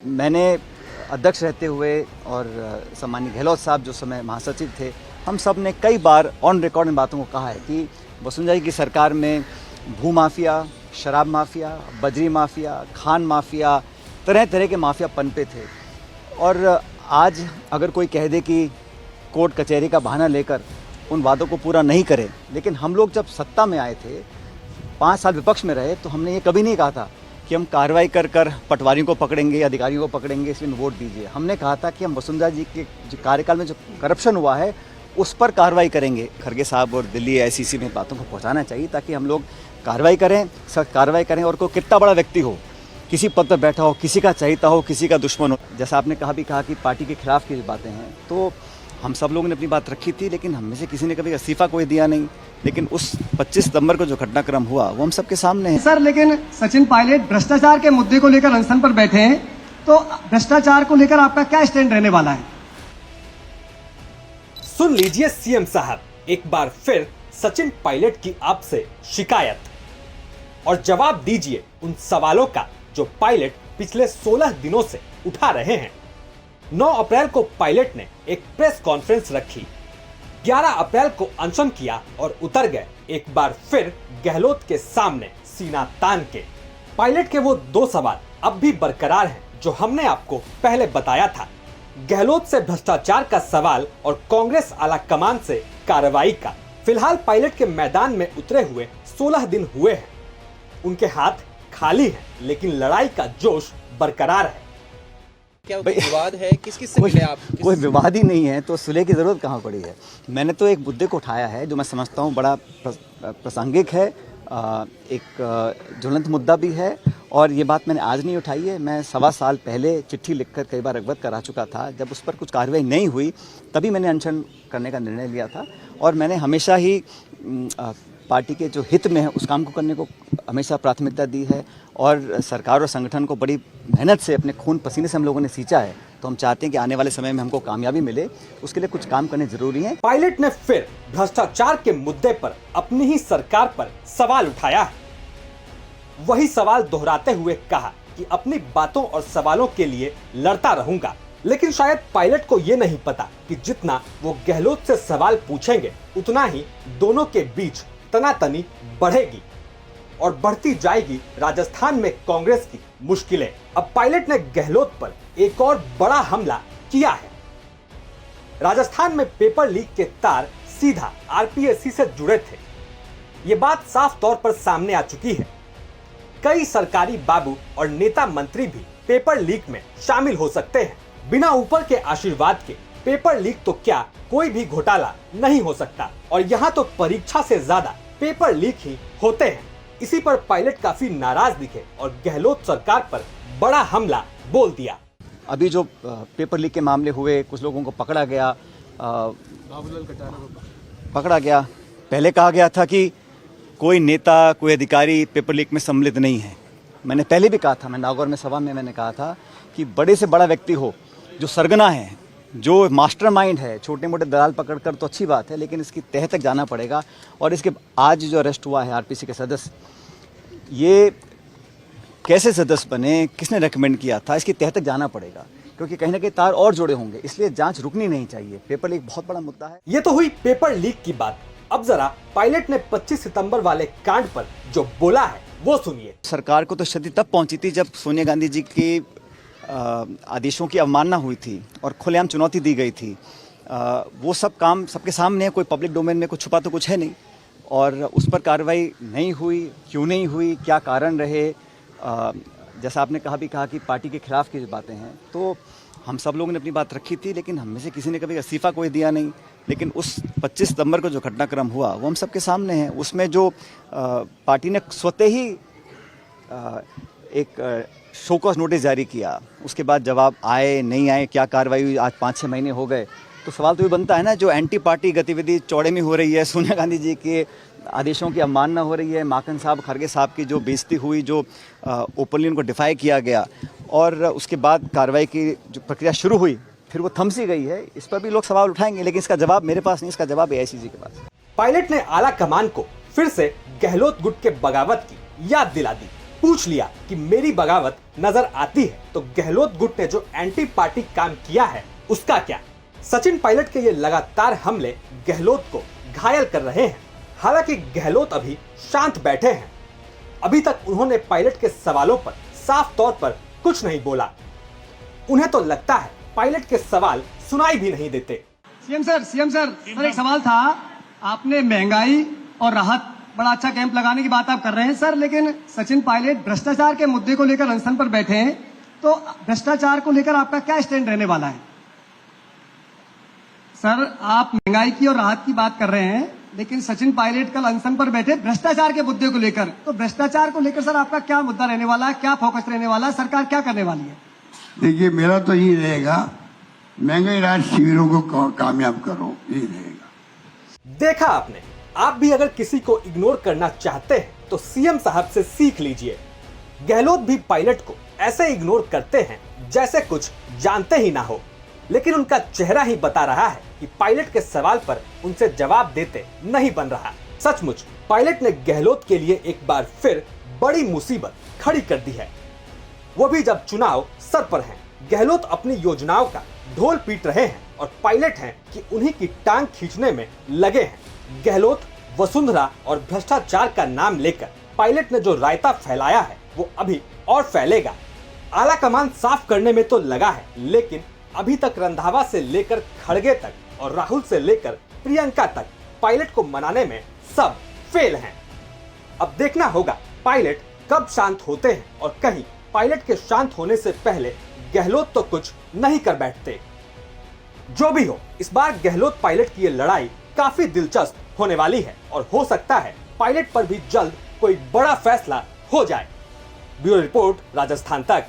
मैंने अध्यक्ष रहते हुए और सम्मानीय गहलोत साहब जो समय महासचिव थे, हम सब ने कई बार ऑन रिकॉर्ड इन बातों को कहा है कि वसुंधरा जी की सरकार में भू माफिया, शराब माफिया, बजरी माफिया, खान माफिया, तरह तरह के माफिया पनपे थे। और आज अगर कोई कह दे कि कोर्ट कचहरी का बहाना लेकर उन वादों को पूरा नहीं करे, लेकिन हम लोग जब सत्ता में आए थे, 5 साल विपक्ष में रहे, तो हमने ये कभी नहीं कहा था कि हम कार्रवाई कर कर पटवारियों को पकड़ेंगे, अधिकारियों को पकड़ेंगे, इसमें वोट दीजिए। हमने कहा था कि हम वसुंधरा जी के जो कार्यकाल में जो करप्शन हुआ है उस पर कार्रवाई करेंगे। खड़गे साहब और दिल्ली एआईसीसी में बातों को पहुंचाना चाहिए ताकि हम लोग कार्रवाई करें, सख्त कार्रवाई करें। और कोई कितना बड़ा व्यक्ति हो, किसी पद पर बैठा हो, किसी का चहेता हो, किसी का दुश्मन हो, जैसा आपने कहा कि पार्टी के खिलाफ की बातें हैं, तो हम सब लोगों ने अपनी बात रखी थी, लेकिन हम में से किसी ने कभी इस्तीफा कोई दिया नहीं। लेकिन उस 25 सितंबर को जो घटनाक्रम हुआ वो हम सबके सामने है। सर, लेकिन सचिन पायलट भ्रष्टाचार के मुद्दे को लेकर अनशन पर बैठे हैं, तो भ्रष्टाचार को लेकर आपका क्या स्टैंड रहने वाला है? सुन लीजिए सीएम साहब, एक बार फिर सचिन पायलट की आपसे शिकायत और जवाब दीजिए उन सवालों का जो पायलट पिछले 16 दिनों से उठा रहे हैं। 9 अप्रैल को पायलट ने एक प्रेस कॉन्फ्रेंस रखी, 11 अप्रैल को अनशन किया और उतर गए एक बार फिर गहलोत के सामने सीना तान के। पायलट के वो 2 सवाल अब भी बरकरार हैं जो हमने आपको पहले बताया था। गहलोत से भ्रष्टाचार का सवाल और कांग्रेस आला कमान से कार्रवाई का। फिलहाल पायलट के मैदान में उतरे हुए 16 दिन हुए हैं। उनके हाथ खाली हैं, लेकिन लड़ाई का जोश बरकरार है। क्या विवाद है? किस से मिले आप? कोई विवाद ही नहीं है तो सुलह की जरूरत कहाँ पड़ी है। मैंने तो एक मुद्दे को उठाया है जो मैं समझता हूँ बड़ा प्रासंगिक है, एक ज्वलंत मुद्दा भी है। और ये बात मैंने आज नहीं उठाई है, मैं 1.25 साल पहले चिट्ठी लिखकर कई बार अवगत करा चुका था। जब उस पर कुछ कार्रवाई नहीं हुई तभी मैंने अनशन करने का निर्णय लिया था। और मैंने हमेशा ही पार्टी के जो हित में है उस काम को करने को हमेशा प्राथमिकता दी है। और सरकार और संगठन को बड़ी मेहनत से अपने खून पसीने से हम लोगों ने सींचा है, तो हम चाहते हैं कि आने वाले समय में हमको कामयाबी मिले, उसके लिए कुछ काम करने जरूरी है। पायलट ने फिर भ्रष्टाचार के मुद्दे पर अपनी ही सरकार पर सवाल उठाया है। वही सवाल दोहराते हुए कहा कि अपनी बातों और सवालों के लिए लड़ता रहूंगा। लेकिन शायद पायलट को ये नहीं पता कि जितना वो गहलोत से सवाल पूछेंगे उतना ही दोनों के बीच तनातनी बढ़ेगी और बढ़ती जाएगी राजस्थान में कांग्रेस की मुश्किलें। अब पायलट ने गहलोत पर एक और बड़ा हमला किया है। राजस्थान में पेपर लीक के तार सीधा आरपीएससी से जुड़े थे। ये बात साफ तौर पर सामने आ चुकी है। कई सरकारी बाबू और नेता मंत्री भी पेपर लीक में शामिल हो सकते हैं। बिना ऊपर के आशीर्वाद के पेपर लीक तो क्या कोई भी घोटाला नहीं हो सकता। और यहाँ तो परीक्षा से ज्यादा पेपर लीक ही होते हैं। इसी पर पायलट काफी नाराज दिखे और गहलोत सरकार पर बड़ा हमला बोल दिया। अभी जो पेपर लीक के मामले हुए, कुछ लोगों को पकड़ा गया, पहले कहा गया था कि कोई नेता, कोई अधिकारी पेपर लीक में सम्मिलित नहीं है। मैंने पहले भी कहा था, मैं नागौर में सभा में मैंने कहा था कि बड़े से बड़ा व्यक्ति हो, जो सरगना है, जो मास्टरमाइंड है, छोटे मोटे दलाल पकड़कर तो अच्छी बात है, लेकिन इसकी तह तक जाना पड़ेगा। और इसके आज जो अरेस्ट हुआ है आरपीसी के सदस्य, ये कैसे सदस्य बने, किसने रेकमेंड किया था, इसकी तह तक जाना पड़ेगा, क्योंकि कहीं ना कहीं तार और जुड़े होंगे। इसलिए जांच रुकनी नहीं चाहिए। पेपर लीक बहुत बड़ा मुद्दा है। ये तो हुई पेपर लीक की बात। अब जरा पायलट ने 25 सितंबर वाले कांड पर जो बोला है वो सुनिए। सरकार को तो क्षति तब पहुंची थी जब सोनिया गांधी जी की आदेशों की अवमानना हुई थी और खुलेआम चुनौती दी गई थी। वो सब काम सबके सामने है, कोई पब्लिक डोमेन में कुछ छुपा तो कुछ है नहीं। और उस पर कार्रवाई नहीं हुई, क्यों नहीं हुई, क्या कारण रहे, जैसा आपने कहा कि पार्टी के खिलाफ की जो बातें हैं, तो हम सब लोगों ने अपनी बात रखी थी, लेकिन हम में से किसी ने कभी इस्तीफा कोई दिया नहीं। लेकिन उस 25 सितंबर को जो घटनाक्रम हुआ वो हम सबके सामने है। उसमें जो पार्टी ने स्वतः ही एक शो कॉज नोटिस जारी किया, उसके बाद जवाब आए नहीं आए, क्या कार्रवाई हुई, आज 5-6 महीने हो गए, तो सवाल तो ये बनता है ना, जो एंटी पार्टी गतिविधि चौड़े में हो रही है, सोनिया गांधी जी के आदेशों की अवमानना हो रही है, माखन साहब, खड़गे साहब की जो बेइज्जती हुई, जो ओपनली उनको डिफाई किया गया, और उसके बाद कार्रवाई की जो प्रक्रिया शुरू हुई फिर वो थम सी गई है, इस पर भी लोग सवाल उठाएंगे। लेकिन इसका जवाब मेरे पास नहीं, इसका जवाब एआईसीसी के पास। पायलट ने आला कमान को फिर से गहलोत गुट के बगावत की याद दिला दी। पूछ लिया कि मेरी बगावत नजर आती है तो गहलोत गुट ने जो एंटी पार्टी काम किया है उसका क्या। सचिन पायलट के ये लगातार हमले गहलोत को घायल कर रहे हैं। हालांकि गहलोत अभी शांत बैठे हैं। अभी तक उन्होंने पायलट के सवालों पर साफ तौर पर कुछ नहीं बोला। उन्हें तो लगता है पायलट के सवाल सुनाई भी नहीं देते। सीएम सर एक सवाल था। आपने महंगाई और राहत बड़ा अच्छा कैंप लगाने की बात आप कर रहे हैं सर, लेकिन सचिन पायलट भ्रष्टाचार के मुद्दे को लेकर अनशन पर बैठे हैं, तो भ्रष्टाचार को लेकर आपका क्या स्टैंड रहने वाला है? सर आप महंगाई की और राहत की बात कर रहे हैं, लेकिन सचिन पायलट कल अनशन पर बैठे भ्रष्टाचार के मुद्दे को लेकर, तो भ्रष्टाचार को लेकर सर आपका क्या मुद्दा रहने वाला है, क्या फोकस रहने वाला है, सरकार क्या करने वाली है? देखिए मेरा तो ये रहेगा, महंगाई राहत शिविरों को कामयाब करो, ये रहेगा। देखा आपने, आप भी अगर किसी को इग्नोर करना चाहते हैं तो सीएम साहब से सीख लीजिए। गहलोत भी पायलट को ऐसे इग्नोर करते हैं जैसे कुछ जानते ही ना हो, लेकिन उनका चेहरा ही बता रहा है कि पायलट के सवाल पर उनसे जवाब देते नहीं बन रहा। सचमुच पायलट ने गहलोत के लिए एक बार फिर बड़ी मुसीबत खड़ी कर दी है, वो भी जब चुनाव सर पर हैं। गहलोत अपनी योजनाओं का ढोल पीट रहे हैं और पायलट हैं कि उन्हीं की टांग खींचने में लगे हैं। गहलोत, वसुंधरा और भ्रष्टाचार का नाम लेकर पायलट ने जो रायता फैलाया है वो अभी और फैलेगा। आला कमान साफ करने में तो लगा है, लेकिन अभी तक रंधावा से लेकर खड़गे तक और राहुल से लेकर प्रियंका तक पायलट को मनाने में सब फेल हैं। अब देखना होगा पायलट कब शांत होते हैं, और कहीं पायलट के शांत होने से पहले गहलोत तो कुछ नहीं कर बैठते। जो भी हो, इस बार गहलोत पायलट की ये लड़ाई काफी दिलचस्प होने वाली है और हो सकता है पायलट पर भी जल्द कोई बड़ा फैसला हो जाए। ब्यूरो रिपोर्ट, राजस्थान तक।